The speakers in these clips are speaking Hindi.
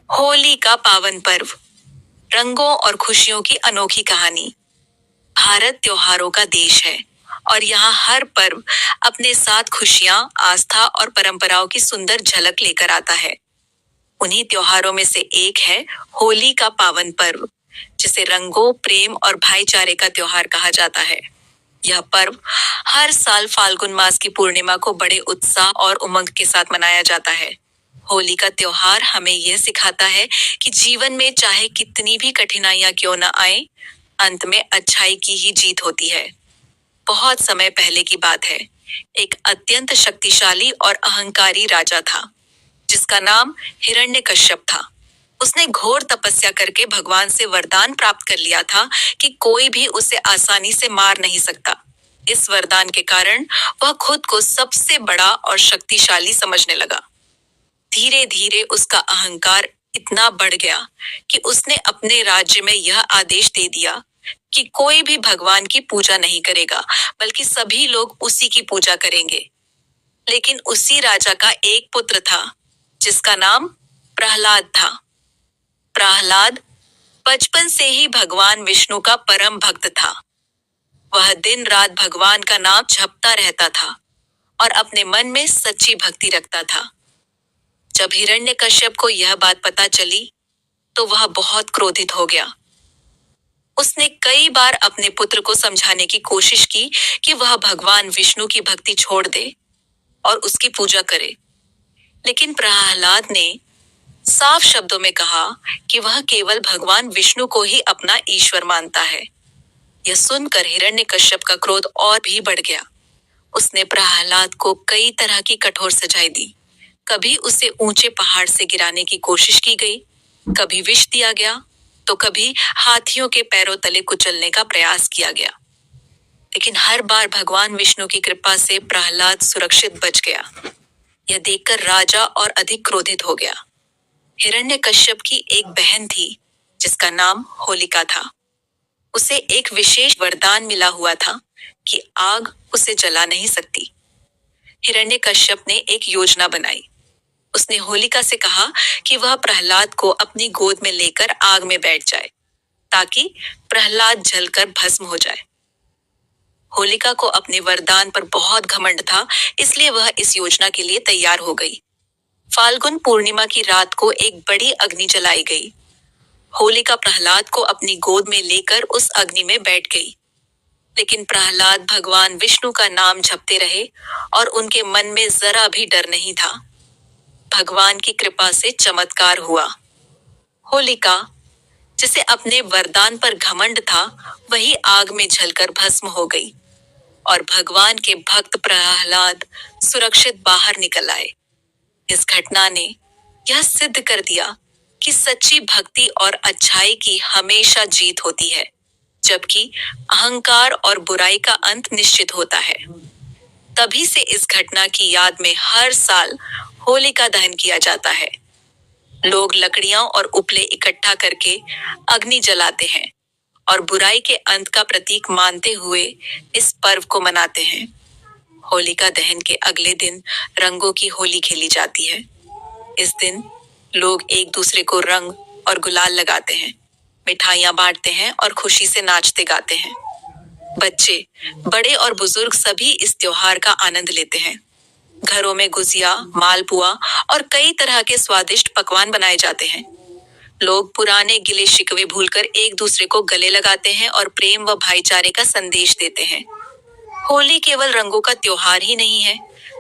होली का पावन पर्व, रंगों और खुशियों की अनोखी कहानी। भारत त्योहारों का देश है और यहाँ हर पर्व अपने साथ खुशियाँ, आस्था और परंपराओं की सुंदर झलक लेकर आता है। उन्हीं त्योहारों में से एक है होली का पावन पर्व, जिसे रंगों, प्रेम और भाईचारे का त्योहार कहा जाता है। यह पर्व हर साल फाल्गुन मास की पूर्णिमा को बड़े उत्साह और उमंग के साथ मनाया जाता है। होली का त्योहार हमें यह सिखाता है कि जीवन में चाहे कितनी भी कठिनाइयां क्यों न आए, अंत में अच्छाई की ही जीत होती है। बहुत समय पहले की बात है। एक अत्यंत शक्तिशाली और अहंकारी राजा था, जिसका नाम हिरण्यकश्यप था। उसने घोर तपस्या करके भगवान से वरदान प्राप्त कर लिया था कि कोई भी उसे आसानी से मार नहीं सकता। इस वरदान के कारण वह खुद को सबसे बड़ा और शक्तिशाली समझने लगा। धीरे धीरे उसका अहंकार इतना बढ़ गया कि उसने अपने राज्य में यह आदेश दे दिया कि कोई भी भगवान की पूजा नहीं करेगा, बल्कि सभी लोग उसी की पूजा करेंगे। लेकिन उसी राजा का एक पुत्र था, जिसका नाम प्रहलाद था। प्रहलाद बचपन से ही भगवान विष्णु का परम भक्त था। वह दिन रात भगवान का नाम जपता रहता था और अपने मन में सच्ची भक्ति रखता था। जब हिरण्यकश्यप को यह बात पता चली, तो वह बहुत क्रोधित हो गया। उसने कई बार अपने पुत्र को समझाने की कोशिश की कि वह भगवान विष्णु की भक्ति छोड़ दे और उसकी पूजा करे। लेकिन प्रहलाद ने साफ शब्दों में कहा कि वह केवल भगवान विष्णु को ही अपना ईश्वर मानता है। यह सुनकर हिरण्यकश्यप का क्रोध और भी बढ़ गया। उसने प्रहलाद को कई तरह की कठोर सजाएं दी। कभी उसे ऊंचे पहाड़ से गिराने की कोशिश की गई, कभी विष दिया गया, तो कभी हाथियों के पैरों तले कुचलने का प्रयास किया गया। लेकिन हर बार भगवान विष्णु की कृपा से प्रहलाद सुरक्षित बच गया। यह देखकर राजा और अधिक क्रोधित हो गया। हिरण्यकश्यप की एक बहन थी, जिसका नाम होलिका था। उसे एक विशेष वरदान मिला हुआ था कि आग उसे जला नहीं सकती। हिरण्यकश्यप ने एक योजना बनाई। उसने होलिका से कहा कि वह प्रहलाद को अपनी गोद में लेकर आग में बैठ जाए, ताकि प्रहलाद जलकर भस्म हो जाए। होलिका को अपने वरदान पर बहुत घमंड था, इसलिए वह इस योजना के लिए तैयार हो गई। फाल्गुन पूर्णिमा की रात को एक बड़ी अग्नि जलाई गई। होलिका प्रहलाद को अपनी गोद में लेकर उस अग्नि में बैठ गई। लेकिन प्रहलाद भगवान विष्णु का नाम जपते रहे और उनके मन में जरा भी डर नहीं था। भगवान की कृपा से चमत्कार हुआ। होलिका, जिसे अपने वरदान पर घमंड था, वही आग में जलकर भस्म हो गई और भगवान के भक्त प्रहलाद सुरक्षित बाहर निकल आए। इस घटना ने यह सिद्ध कर दिया कि सच्ची भक्ति और अच्छाई की हमेशा जीत होती है, जबकि अहंकार और बुराई का अंत निश्चित होता है। तभी से इस घटना की याद में हर साल होलिका दहन किया जाता है। लोग लकड़ियां और उपले इकट्ठा करके अग्नि जलाते हैं और बुराई के अंत का प्रतीक मानते हुए इस पर्व को मनाते हैं। होलिका दहन के अगले दिन रंगों की होली खेली जाती है। इस दिन लोग एक दूसरे को रंग और गुलाल लगाते हैं, मिठाइयां बांटते हैं और खुशी से नाचते गाते हैं। बच्चे, बड़े और बुजुर्ग सभी इस त्योहार का आनंद लेते हैं। घरों में गुजिया, मालपुआ और कई तरह के स्वादिष्ट पकवान बनाए जाते हैं। लोग पुराने गिले शिकवे भूलकर एक दूसरे को गले लगाते हैं और प्रेम व भाईचारे का संदेश देते हैं। होली केवल रंगों का त्योहार ही नहीं है,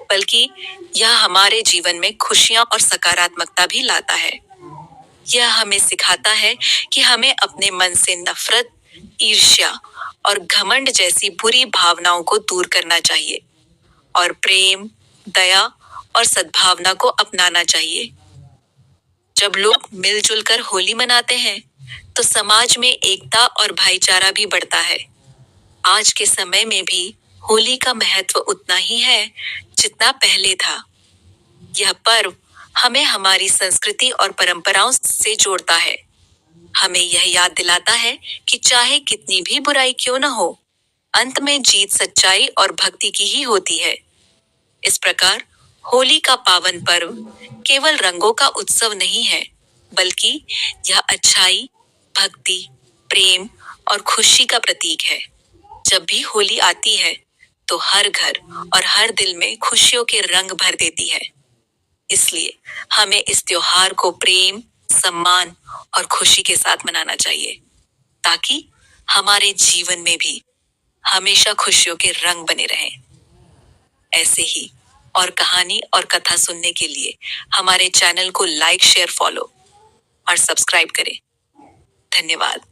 बल्कि यह हमारे जीवन में खुशियां और सकारात्मकता भी लाता है। यह हमें सिखाता है कि हमें अपने मन से नफरत, ईर्ष्या और घमंड जैसी बुरी भावनाओं को दूर करना चाहिए और प्रेम, दया और सद्भावना को अपनाना चाहिए। जब लोग मिलजुल कर होली मनाते हैं, तो समाज में एकता और भाईचारा भी बढ़ता है। आज के समय में भी होली का महत्व उतना ही है जितना पहले था। यह पर्व हमें हमारी संस्कृति और परंपराओं से जोड़ता है। हमें यह याद दिलाता है कि चाहे कितनी भी बुराई क्यों न हो, अंत में जीत सच्चाई और भक्ति की ही होती है। इस प्रकार होली का पावन पर्व केवल रंगों का उत्सव नहीं है, बल्कि यह अच्छाई, भक्ति, प्रेम और खुशी का प्रतीक है। जब भी होली आती है तो हर घर और हर दिल में खुशियों के रंग भर देती है। इसलिए हमें इस त्योहार को प्रेम, सम्मान और खुशी के साथ मनाना चाहिए, ताकि हमारे जीवन में भी हमेशा खुशियों के रंग बने रहें। ऐसे ही और कहानी और कथा सुनने के लिए हमारे चैनल को लाइक, शेयर, फॉलो और सब्सक्राइब करें। धन्यवाद।